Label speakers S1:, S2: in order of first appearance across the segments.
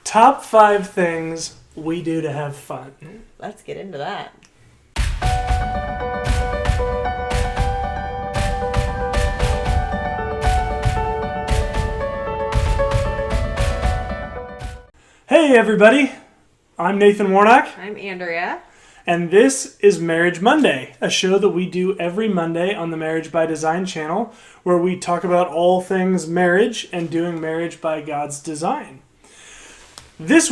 S1: Top 5 things we do to have fun.
S2: Let's get into that.
S1: Hey everybody, I'm Nathan Warnock,
S2: I'm Andrea.
S1: and this is Marriage Monday, a show that we do every Monday on the Marriage by Design channel, where we talk about all things marriage and doing marriage by God's design. This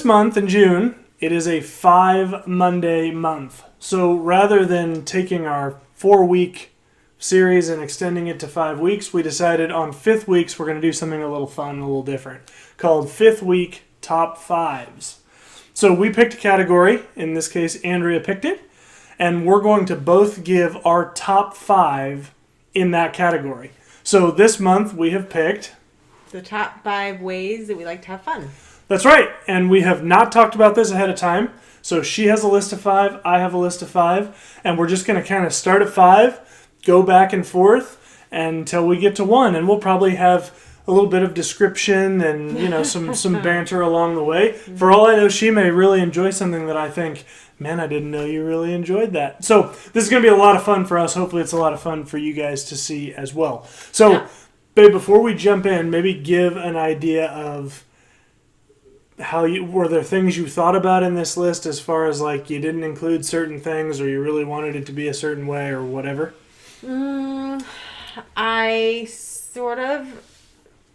S1: month in June, it is a 5-Monday month. So rather than taking our 4-week series and extending it to 5 weeks, we decided on 5th weeks we're going to do something a little fun, a little different, called 5th Week Top 5s. So we picked a category, in this case Andrea picked it, and we're going to both give our top 5 in that category. So this month we have picked
S2: The top 5 ways that we like to have fun.
S1: That's right, and we have not talked about this ahead of time. So she has a list of 5, I have a list of 5, and we're just going to kind of start at 5, go back and forth until we get to 1, and we'll probably have a little bit of description and some banter along the way. For all I know, she may really enjoy something that I think, man, I didn't know you really enjoyed that. So this is going to be a lot of fun for us. Hopefully it's a lot of fun for you guys to see as well. So,
S2: Yeah.
S1: Babe, before we jump in, maybe give an idea of were there things you thought about in this list as far as like you didn't include certain things or you really wanted it to be a certain way or whatever?
S2: I sort of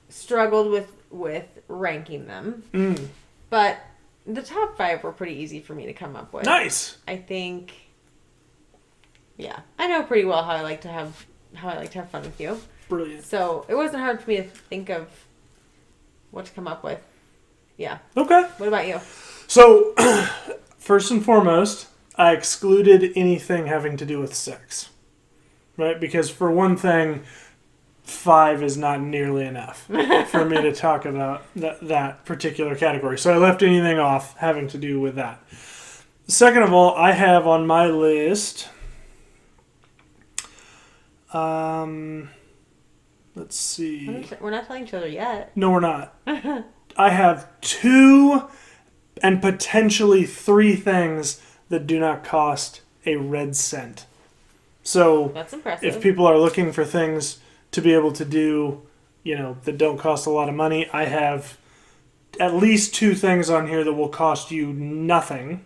S2: struggled with ranking them. But the top 5 were pretty easy for me to come up with.
S1: Nice.
S2: I think, yeah, I know pretty well how I like to have fun with you.
S1: Brilliant.
S2: So it wasn't hard for me to think of what to come up with. Yeah.
S1: Okay.
S2: What about you?
S1: So, first and foremost, I excluded anything having to do with sex. Right? Because for one thing, 5 is not nearly enough for me to talk about that particular category. So I left anything off having to do with that. Second of all, I have on my list, let's see.
S2: We're not telling each other yet.
S1: No, we're not. I have 2 and potentially 3 things that do not cost a red cent. So
S2: That's impressive.
S1: if people are looking for things to be able to do, that don't cost a lot of money, I have at least 2 things on here that will cost you nothing,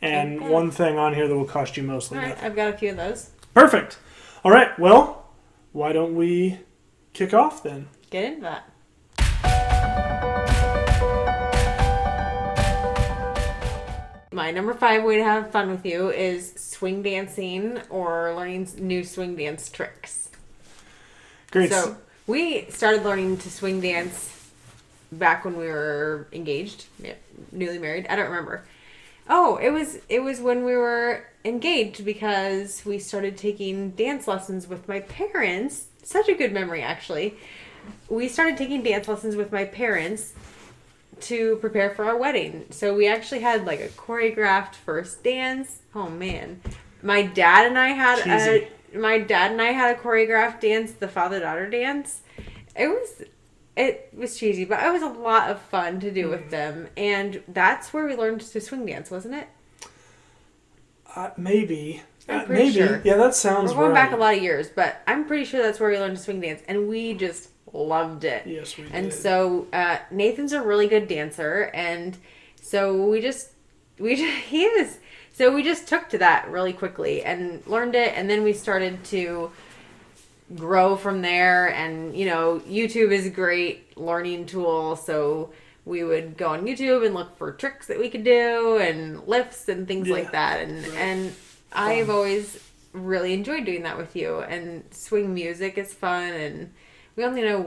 S1: and
S2: Okay.
S1: 1 thing on here that will cost you mostly
S2: All right,
S1: nothing.
S2: I've got a few of those.
S1: Perfect. All right, well, why don't we kick off then?
S2: Get into that. My number 5 way to have fun with you is swing dancing or learning new swing dance tricks.
S1: Great.
S2: So we started learning to swing dance back when we were engaged, newly married. I don't remember. Oh, it was when we were engaged because we started taking dance lessons with my parents. Such a good memory, actually. We started taking dance lessons with my parents to prepare for our wedding. So we actually had like a choreographed first dance. Oh man. My dad and I had
S1: Cheesy.
S2: a choreographed dance, the father-daughter dance. It was cheesy, but it was a lot of fun to do with them. And that's where we learned to swing dance, wasn't it?
S1: Maybe.
S2: I'm pretty
S1: Maybe.
S2: sure.
S1: Yeah, that sounds
S2: We're going
S1: right.
S2: back a lot of years, but I'm pretty sure that's where we learned to swing dance. And we just loved it.
S1: Yes, we did.
S2: And so Nathan's a really good dancer, and so he is. So we just took to that really quickly and learned it, and then we started to grow from there. And YouTube is a great learning tool, so we would go on YouTube and look for tricks that we could do and lifts and things like that. And I've always really enjoyed doing that with you. And swing music is fun, and we only know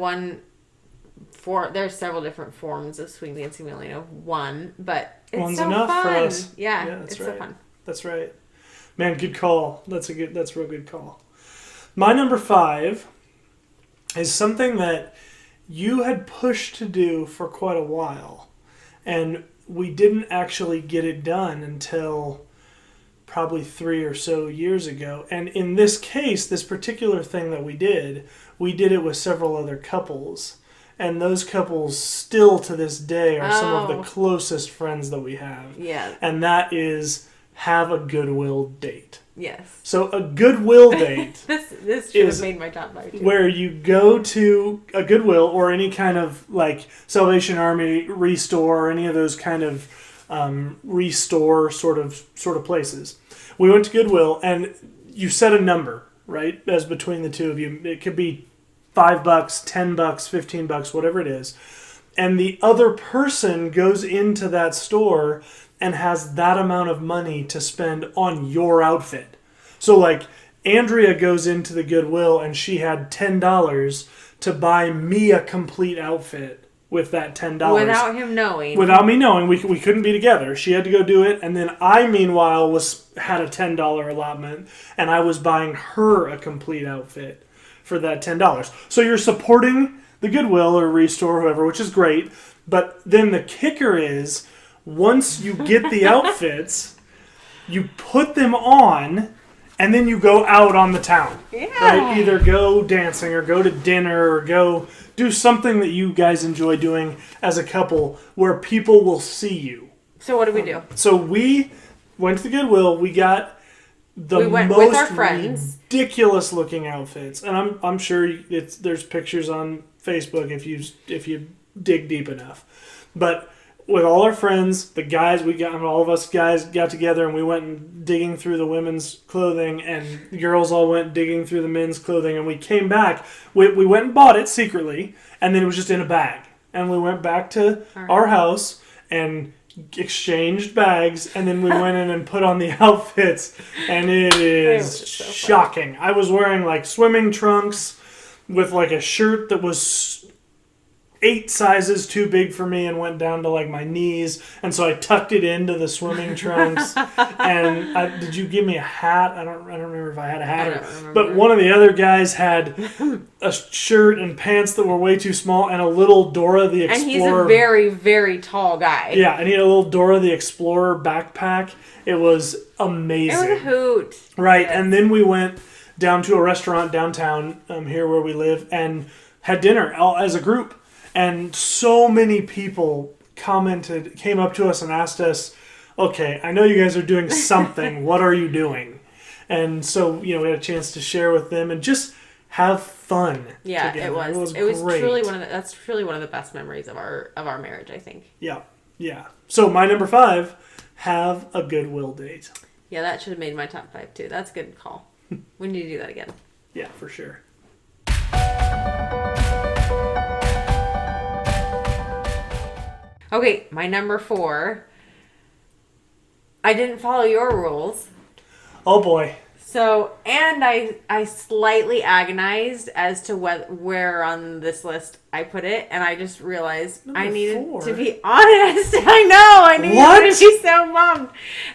S2: there's several different forms of swing dancing. We only know one, but it's
S1: One's
S2: so
S1: enough
S2: fun.
S1: for us.
S2: Yeah,
S1: that's
S2: it's
S1: right.
S2: so fun.
S1: That's right. Man, good call. That's a real good call. My number 5 is something that you had pushed to do for quite a while, and we didn't actually get it done until probably 3 or so years ago. And in this case, this particular thing that we did it with several other couples. and those couples still to this day are some of
S2: Oh.
S1: the closest friends that we have.
S2: Yeah.
S1: And that is have a Goodwill date.
S2: Yes.
S1: So a Goodwill date
S2: This should
S1: is
S2: have made my top 5 too.
S1: where you go to a Goodwill or any kind of like Salvation Army Restore or any of those kind of restore sort of places. We went to Goodwill and you set a number, right? As between the two of you, it could be $5, $10, $15, whatever it is. And the other person goes into that store and has that amount of money to spend on your outfit. So like Andrea goes into the Goodwill and she had $10 to buy me a complete outfit with that $10.
S2: Without him knowing.
S1: Without me knowing, we couldn't be together. She had to go do it, and then I, meanwhile, had a $10 allotment, and I was buying her a complete outfit for that $10. So you're supporting the Goodwill or Restore, whoever, which is great. But then the kicker is, once you get the outfits, you put them on, and then you go out on the town.
S2: Yeah.
S1: Right? Either go dancing or go to dinner or go do something that you guys enjoy doing as a couple where people will see you.
S2: So what do we do?
S1: So we went to the Goodwill. We got
S2: We went
S1: most
S2: with our friends.
S1: ridiculous looking outfits, and I'm sure there's pictures on Facebook if you dig deep enough. But with all our friends, the guys, all of us guys got together and we went and digging through the women's clothing, and the girls all went digging through the men's clothing, and we came back. We went and bought it secretly, and then it was just in a bag. And we went back to our house and exchanged bags, and then we went in and put on the outfits, and it is
S2: was so fun.
S1: shocking. I was wearing like swimming trunks with like a shirt that was 8 sizes too big for me and went down to like my knees, and so I tucked it into the swimming trunks. And did you give me a hat? I don't remember if I had a hat.
S2: I don't remember.
S1: But one of the other guys had a shirt and pants that were way too small and a little Dora the Explorer.
S2: And he's a very, very tall guy.
S1: Yeah, and he had a little Dora the Explorer backpack. It was amazing.
S2: It was a hoot.
S1: Right,
S2: Yes.
S1: and then we went down to a restaurant downtown here where we live and had dinner as a group. And so many people came up to us and asked us, okay, I know you guys are doing something. What are you doing? And so, we had a chance to share with them and just have fun.
S2: Yeah,
S1: together.
S2: it was.
S1: It
S2: It was
S1: great.
S2: truly that's truly one of the best memories of our marriage, I think.
S1: Yeah, yeah. So my number 5, have a Goodwill date.
S2: Yeah, that should have made my top 5 too. That's a good call. We need to do that again.
S1: Yeah, for sure.
S2: Okay, my number 4. I didn't follow your rules.
S1: Oh boy.
S2: So, and I slightly agonized as to where on this list I put it, and I just realized I
S1: Number
S2: needed
S1: 4?
S2: to be honest. I know, I knew
S1: What?
S2: you were going to be so bummed.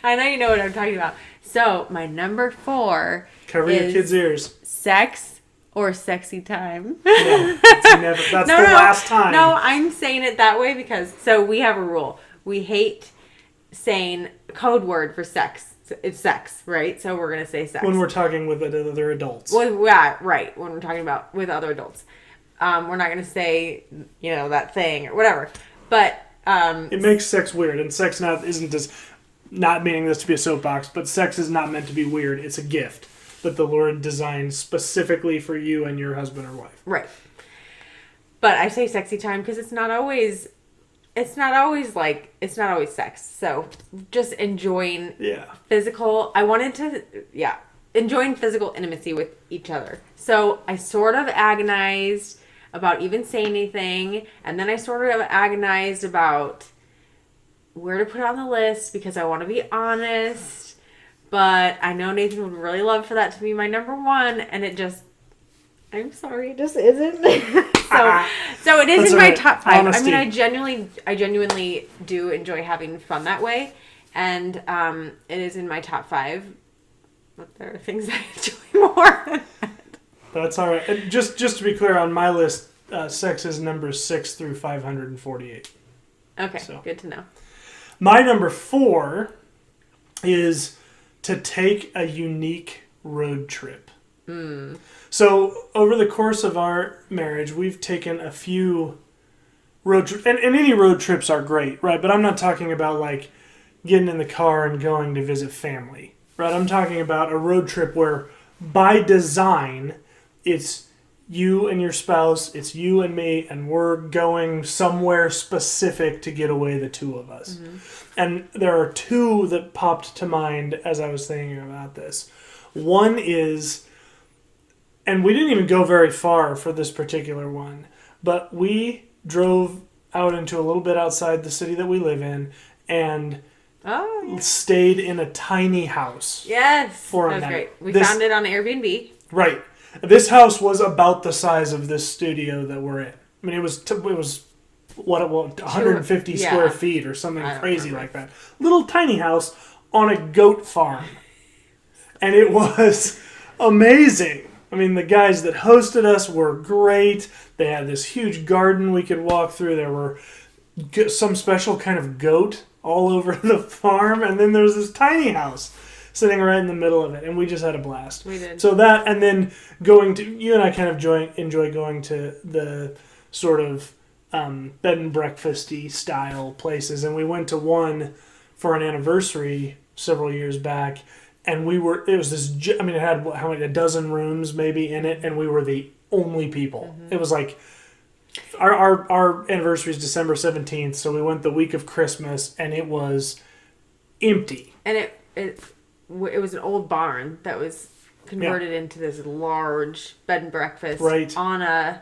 S2: I know you know what I'm talking about. So, my number 4
S1: Cover your
S2: is
S1: kids' ears.
S2: sex or sexy time.
S1: No, that's the last time.
S2: No, I'm saying it that way because, so we have a rule. We hate saying code word for sex. It's sex, right? So we're going to say sex.
S1: When we're talking with other adults.
S2: Well, yeah, right. When we're talking about with other adults. We're not going to say, that thing or whatever. But,
S1: It makes sex weird, and sex isn't just, not meaning this to be a soapbox, but sex is not meant to be weird. It's a gift that the Lord designed specifically for you and your husband or wife.
S2: right. But I say sexy time because it's not always sex. So just enjoying enjoying physical intimacy with each other. So I sort of agonized about even saying anything, and then I sort of agonized about where to put it on the list because I want to be honest. But I know Nathan would really love for that to be my number 1, and I'm sorry, it just isn't. so it is
S1: That's
S2: in my
S1: right.
S2: top 5.
S1: Honesty.
S2: I mean, I genuinely do enjoy having fun that way, and it is in my top 5. But there are things I enjoy more.
S1: That's all right. And just to be clear, on my list, sex is numbers 6 through 548.
S2: Okay,
S1: So.
S2: good to know.
S1: My number 4 is to take a unique road trip. So over the course of our marriage, we've taken a few and any road trips are great, right? But I'm not talking about like getting in the car and going to visit family, right? I'm talking about a road trip where by design it's you and your spouse, it's you and me, and we're going somewhere specific to get away, the two of us. And there are two that popped to mind as I was thinking about this. One is, and we didn't even go very far for this particular one, but we drove out into a little bit outside the city that we live in and stayed in a tiny house.
S2: Yes.
S1: For a
S2: that was
S1: night.
S2: great. We found it on Airbnb.
S1: Right. This house was about the size of this studio that we're in. I mean, it was 150 square feet or something crazy like that. Little tiny house on a goat farm. And it was amazing. I mean, the guys that hosted us were great. They had this huge garden we could walk through. There were some special kind of goat all over the farm. And then there was this tiny house sitting right in the middle of it. And we just had a blast.
S2: We did.
S1: So that, and then you and I kind of enjoy going to the sort of bed and breakfast-y style places. And we went to one for an anniversary several years back. And it was this, I mean, it had a dozen rooms maybe in it, and we were the only people. It was like, our anniversary is December 17th, so we went the week of Christmas, and it was empty.
S2: And it was an old barn that was converted into this large bed and breakfast on a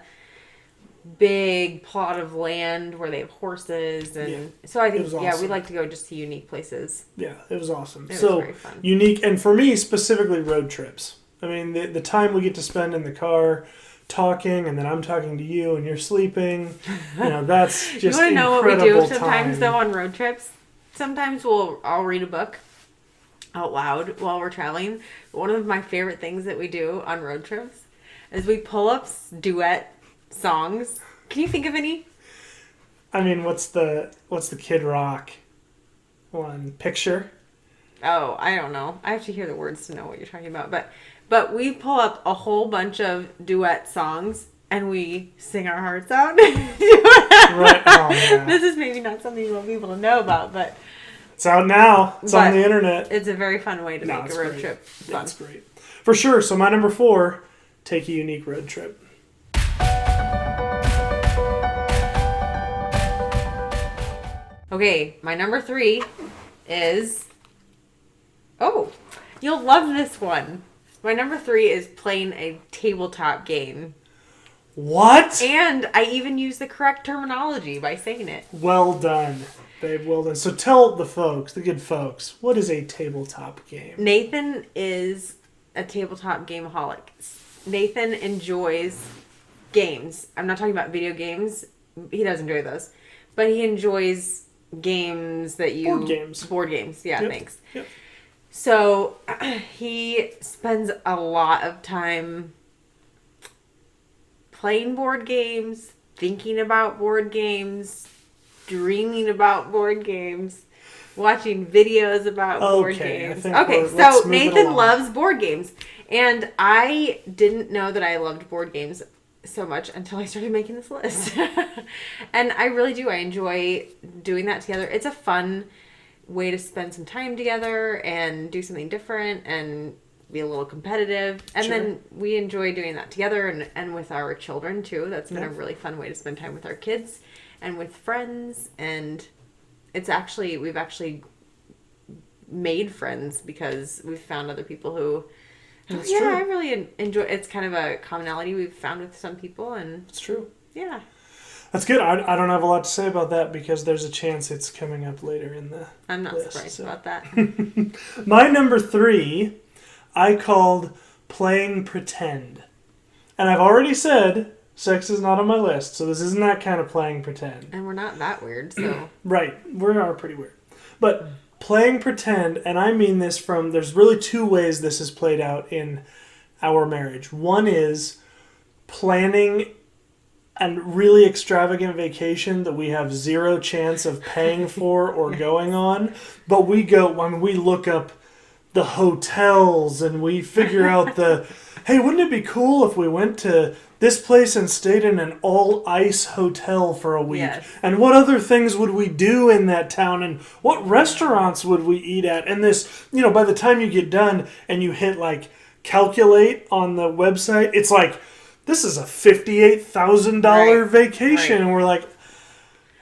S2: big plot of land where they have horses, and so I think awesome. We like to go just to unique places. Yeah,
S1: it was awesome.
S2: It was very fun.
S1: Unique, and for me specifically, road trips. I mean, the time we get to spend in the car talking, and then I'm talking to you and you're sleeping, that's just you want to know what we do
S2: sometimes though on road trips? Sometimes I'll read a book out loud while we're traveling. But one of my favorite things that we do on road trips is we pull up duet songs. Can you think of any?
S1: I mean, what's the Kid Rock one? Picture?
S2: Oh, I don't know. I have to hear the words to know what you're talking about. But we pull up a whole bunch of duet songs and we sing our hearts out. Right. Oh, yeah. This is maybe not something you want people to know about, but
S1: it's out now. It's on the internet.
S2: It's a very fun way to make a road trip fun.
S1: That's great. For sure. So my number 4, take a unique road trip.
S2: Okay, my number 3 is... Oh, you'll love this one. My number 3 is playing a tabletop game.
S1: What?
S2: And I even use the correct terminology by saying it.
S1: Well done, babe. Well done. So tell the good folks, what is a tabletop game?
S2: Nathan is a tabletop gameaholic. Nathan enjoys games. I'm not talking about video games. He does enjoy those. But he enjoys games that you... Board games. Yeah, thanks. Yep. So he spends a lot of time playing board games, thinking about board games, dreaming about board games, watching videos about board games. Okay, so Nathan loves board games. And I didn't know that I loved board games so much until I started making this list. And I really do. I enjoy doing that together. It's a fun way to spend some time together and do something different and be a little competitive. And then we enjoy doing that together and with our children too. That's been a really fun way to spend time with our kids and with friends. And we've actually made friends because we've found other people who I really enjoy. It's kind of a commonality we've found with some people, and
S1: it's true.
S2: Yeah,
S1: that's good. I don't have a lot to say about that because there's a chance it's coming up later in the.
S2: I'm not surprised about that.
S1: My number 3, I called playing pretend, and I've already said sex is not on my list, so this isn't that kind of playing pretend.
S2: And we're not that weird, so
S1: right, we are pretty weird, but. Playing pretend, and I mean this there's really 2 ways this is played out in our marriage. One is planning a really extravagant vacation that we have 0 chance of paying for or going on, but we go when we look up the hotels and we figure out the hey, wouldn't it be cool if we went to this place and stayed in an all-ice hotel for a week?
S2: Yes.
S1: And what other things would we do in that town? And what restaurants would we eat at? And this, by the time you get done and you hit like calculate on the website, it's like, this is a $58,000 vacation.
S2: Right.
S1: And we're like,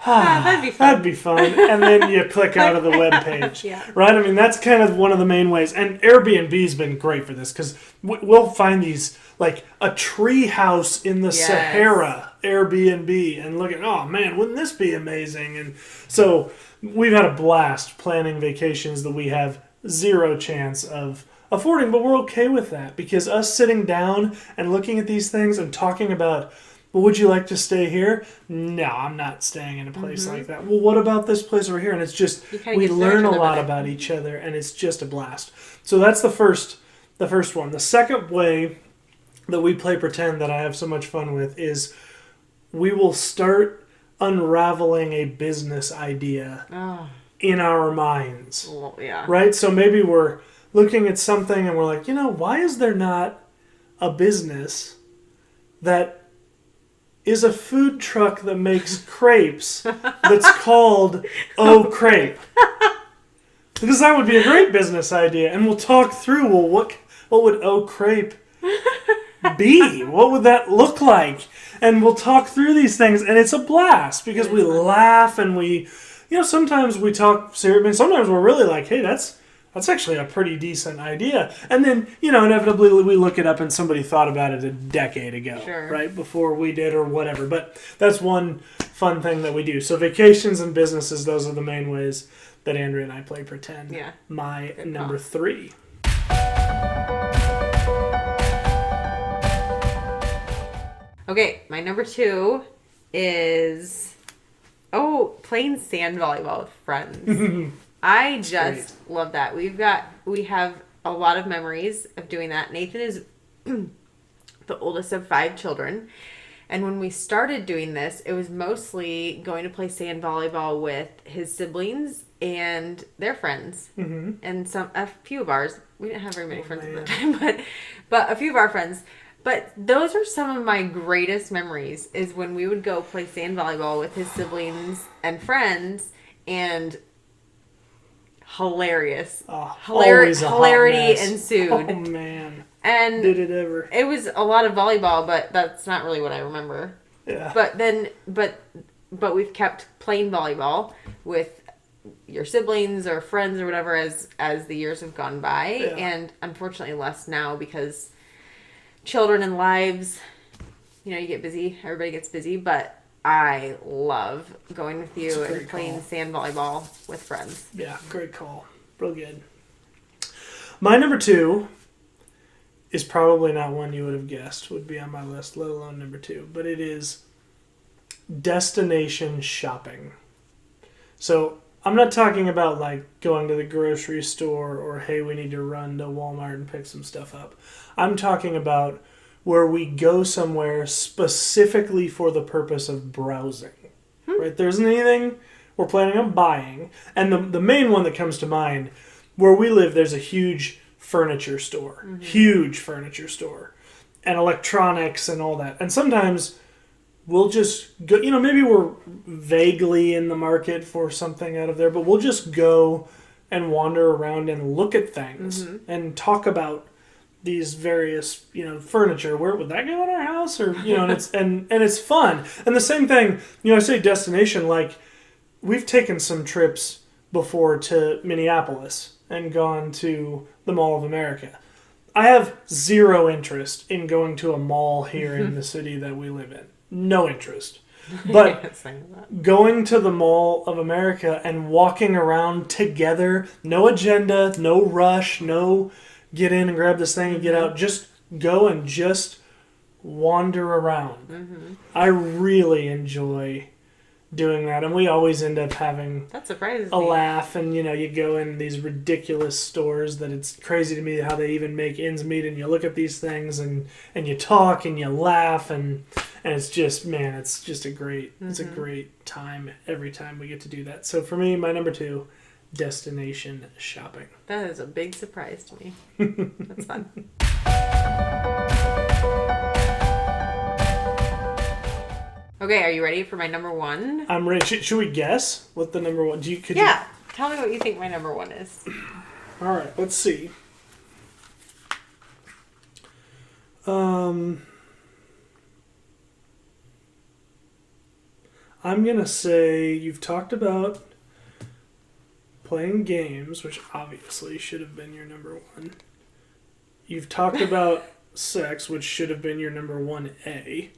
S2: that'd be fun.
S1: that'd be fun. And then you click out of the web page.
S2: Yeah.
S1: Right? I mean, that's kind of one of the main ways. And Airbnb's been great for this because we'll find these, like a tree house in the Sahara Airbnb and look at, oh man, wouldn't this be amazing? And so we've had a blast planning vacations that we have zero chance of affording, but we're okay with that because us sitting down and looking at these things and talking about, well, would you like to stay here? No, I'm not staying in a place like that. Well, what about this place over here? And it's just, we learn a lot about each other, and it's just a blast. So that's the first one. The second way that we play pretend that I have so much fun with is we will start unraveling a business idea in our minds.
S2: Well, yeah.
S1: Right? So maybe we're looking at something and we're like, why is there not a business that is a food truck that makes crepes that's called Oh Crepe? Because that would be a great business idea. And we'll talk through, well, what would Oh Crepe be? What would that look like? And we'll talk through these things, and it's a blast because we laugh and we, sometimes we talk serious. I mean, sometimes we're really like, hey, that's actually a pretty decent idea. And then, inevitably we look it up and somebody thought about it a decade ago, right? Before we did or whatever. But that's one fun thing that we do. So vacations and businesses, those are the main ways that Andrea and I play pretend.
S2: Yeah.
S1: My number 3.
S2: Okay, my number 2 is playing sand volleyball with friends. I just love that. We have a lot of memories of doing that. Nathan is the oldest of 5 children. And when we started doing this, it was mostly going to play sand volleyball with his siblings and their friends. Mm-hmm. And a few of ours. We didn't have very many friends at the time, but a few of our friends. But those are some of my greatest memories, is when we would go play sand volleyball with his siblings and friends, and hilarity ensued.
S1: Oh man.
S2: And
S1: did it ever.
S2: It was a lot of volleyball, but that's not really what I remember.
S1: Yeah.
S2: But we've kept playing volleyball with your siblings or friends or whatever as the years have gone by, and unfortunately less now because children and lives, you get busy. Everybody gets busy, but I love going with you and playing sand volleyball with friends.
S1: Yeah, great call. Real good. My number 2 is probably not one you would have guessed would be on my list, let alone number 2. But it is destination shopping. So I'm not talking about like going to the grocery store or, hey, we need to run to Walmart and pick some stuff up. I'm talking about where we go somewhere specifically for the purpose of browsing. Right? There isn't anything we're planning on buying. And the main one that comes to mind, where we live, there's a huge furniture store. Mm-hmm. Huge furniture store. And electronics and all that. And sometimes we'll just go, maybe we're vaguely in the market for something out of there, but we'll just go and wander around and look at things and talk about these various, furniture. Where would that go in our house? Or, and it's and it's fun. And the same thing, I say destination, like we've taken some trips before to Minneapolis and gone to the Mall of America. I have zero interest in going to a mall here in the city that we live in. No interest. But going to the Mall of America and walking around together, no agenda, no rush, no get in and grab this thing and get out. Just go and just wander around. Mm-hmm. I really enjoy doing that, and we always end up having a laugh. And you go in these ridiculous stores that it's crazy to me how they even make ends meet. And you look at these things and you talk and you laugh and it's just a great it's a great time every time we get to do that. So for me, my number 2. Destination shopping.
S2: That is a big surprise to me. That's fun. Okay, are you ready for my number one?
S1: I'm ready. Should we guess what the number one?
S2: Yeah. Tell me what you think my number one is.
S1: All right. Let's see. I'm gonna say you've talked about playing games, which obviously should have been your number one. You've talked about sex, which should have been your number 1A.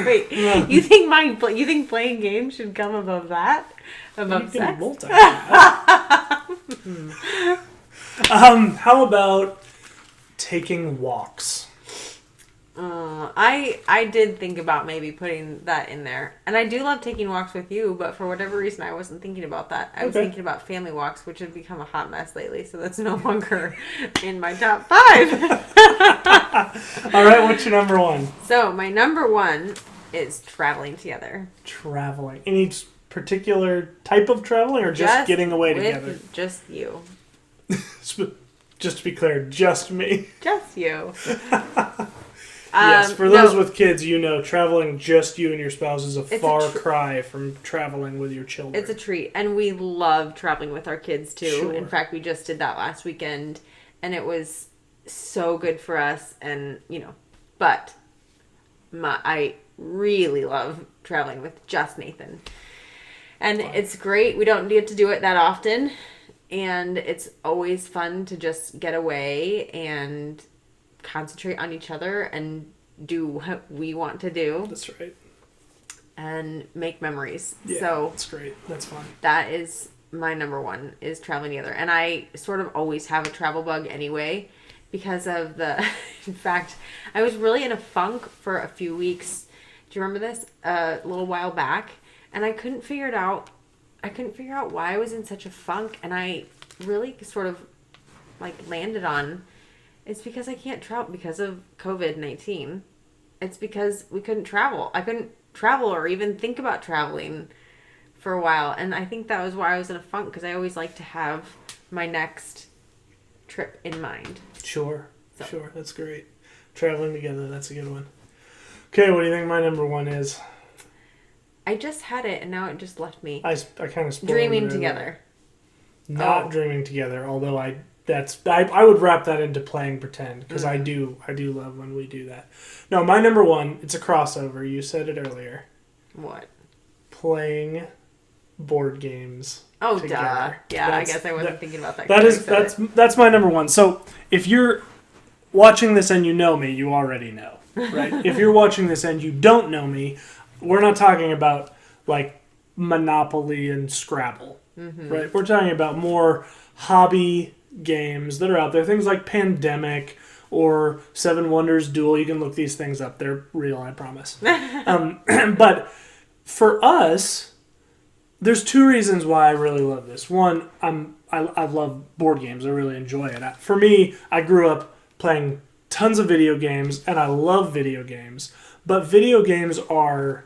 S2: Wait, you think playing games should come above that? Above
S1: You can
S2: sex?
S1: multitask. How about taking walks?
S2: I did think about maybe putting that in there. And I do love taking walks with you, but for whatever reason I wasn't thinking about that. I was thinking about family walks, which have become a hot mess lately, so that's no longer in my top 5.
S1: All right, what's your number one?
S2: So my number one is traveling together.
S1: Traveling. Any particular type of traveling or just getting away together?
S2: Just you.
S1: Just to be clear, just me.
S2: Just you.
S1: Yes, for those with kids, traveling just you and your spouse is a far cry from traveling with your children.
S2: It's a treat. And we love traveling with our kids, too.
S1: Sure.
S2: In fact, we just did that last weekend. And it was so good for us. And, but I really love traveling with just Nathan. And it's great. We don't get to do it that often. And it's always fun to just get away and concentrate on each other and do what we want to do.
S1: That's right.
S2: And make memories.
S1: Yeah,
S2: so
S1: that's great. That's fun.
S2: That is my number one, is traveling together. And I sort of always have a travel bug anyway because of in fact, I was really in a funk for a few weeks. Do you remember this? A little while back. And I couldn't figure it out. I couldn't figure out why I was in such a funk. And I really sort of landed on, it's because I can't travel because of COVID-19. It's because we couldn't travel. I couldn't travel or even think about traveling for a while. And I think that was why I was in a funk, because I always like to have my next trip in mind.
S1: Sure. That's great. Traveling together, that's a good one. Okay, what do you think my number one is?
S2: I just had it and now it just left me.
S1: I kind of
S2: Dreaming together.
S1: Not dreaming together, although I would wrap that into playing pretend, because I do love when we do that. No, my number one, it's a crossover. You said it earlier.
S2: What?
S1: Playing board games.
S2: Oh,
S1: together.
S2: duh. Yeah, I guess I wasn't thinking about that.
S1: That's my number one. So if you're watching this and you know me, you already know, right? If you're watching this and you don't know me, we're not talking about Monopoly and Scrabble, right? We're talking about more hobby games that are out there, things like Pandemic or Seven Wonders Duel. You can look these things up; they're real, I promise. But for us, there's two reasons why I really love this. One, I love board games. I really enjoy it. For me, I grew up playing tons of video games, and I love video games. But video games are,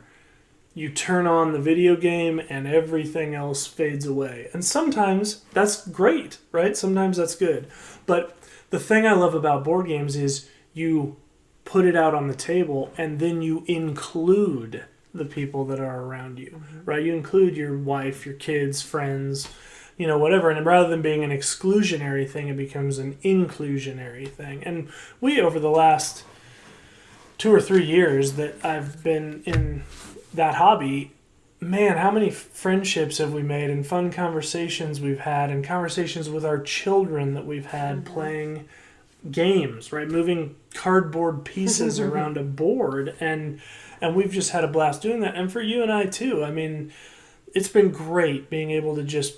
S1: you turn on the video game and everything else fades away. And sometimes that's great, right? Sometimes that's good. But the thing I love about board games is you put it out on the table and then you include the people that are around you, right? You include your wife, your kids, friends, whatever. And rather than being an exclusionary thing, it becomes an inclusionary thing. And we, over the last 2 or 3 years that I've been in that hobby, man, how many friendships have we made and fun conversations we've had and conversations with our children that we've had playing games, right? Moving cardboard pieces around a board, and we've just had a blast doing that. And for you and I too. I mean, it's been great being able to just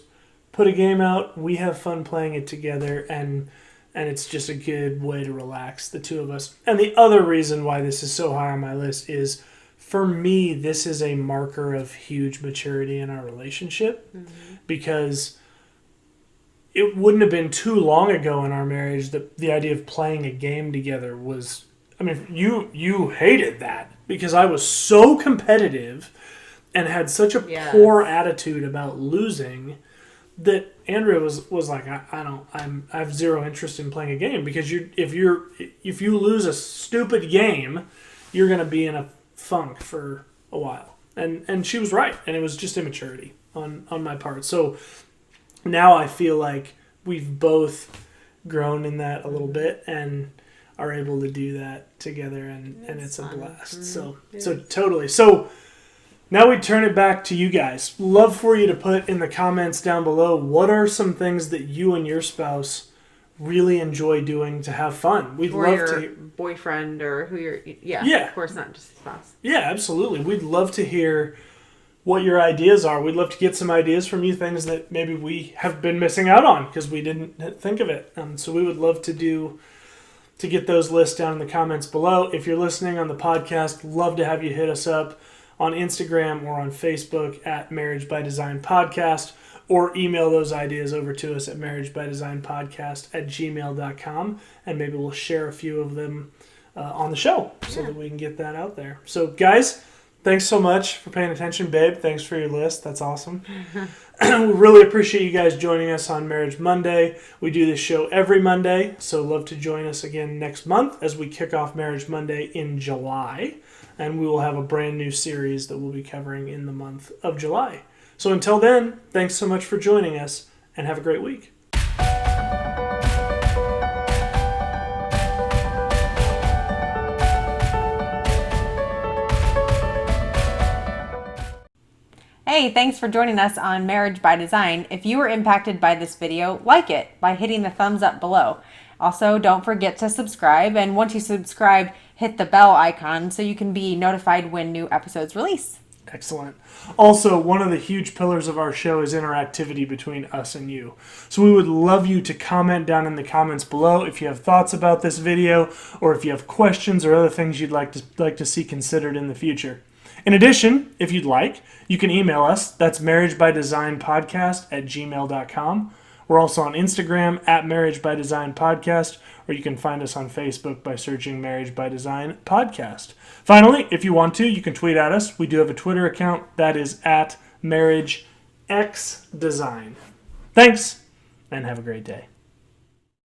S1: put a game out, we have fun playing it together, and it's just a good way to relax, the two of us. And the other reason why this is so high on my list is, for me, this is a marker of huge maturity in our relationship, because it wouldn't have been too long ago in our marriage that the idea of playing a game together was, I mean, you hated that because I was so competitive and had such a poor attitude about losing that Andrea was like, I have zero interest in playing a game, because if you lose a stupid game, you're going to be in a funk for a while. And she was right. And it was just immaturity on my part. So now I feel like we've both grown in that a little bit and are able to do that together, and it's a blast. So totally. So now we turn it back to you guys. Love for you to put in the comments down below, what are some things that you and your spouse really enjoy doing to have fun? We'd
S2: or
S1: love
S2: your
S1: to
S2: boyfriend or who you're of course, not just a spouse.
S1: Yeah, absolutely. We'd love to hear what your ideas are. We'd love to get some ideas from you, things that maybe we have been missing out on because we didn't think of it. So we would love to get those lists down in the comments below. If you're listening on the podcast, love to have you hit us up on Instagram or on Facebook at Marriage by Design Podcast, or email those ideas over to us at marriagebydesignpodcast@gmail.com, and maybe we'll share a few of them on the show so that we can get that out there. So guys, thanks so much for paying attention. Babe, thanks for your list. That's awesome. We really appreciate you guys joining us on Marriage Monday. We do this show every Monday, so love to join us again next month as we kick off Marriage Monday in July. And we will have a brand new series that we'll be covering in the month of July. So until then, thanks so much for joining us, and have a great week.
S2: Hey, thanks for joining us on Marriage by Design. If you were impacted by this video, like it by hitting the thumbs up below. Also, don't forget to subscribe, and once you subscribe, hit the bell icon so you can be notified when new episodes release.
S1: Excellent. Also, one of the huge pillars of our show is interactivity between us and you. So we would love you to comment down in the comments below if you have thoughts about this video, or if you have questions or other things you'd like to see considered in the future. In addition, if you'd like, you can email us. That's marriagebydesignpodcast@gmail.com. We're also on Instagram at Marriage by Design Podcast, or you can find us on Facebook by searching Marriage by Design Podcast. Finally, if you want to, you can tweet at us. We do have a Twitter account that is at MarriageXDesign. Thanks, and have a great day.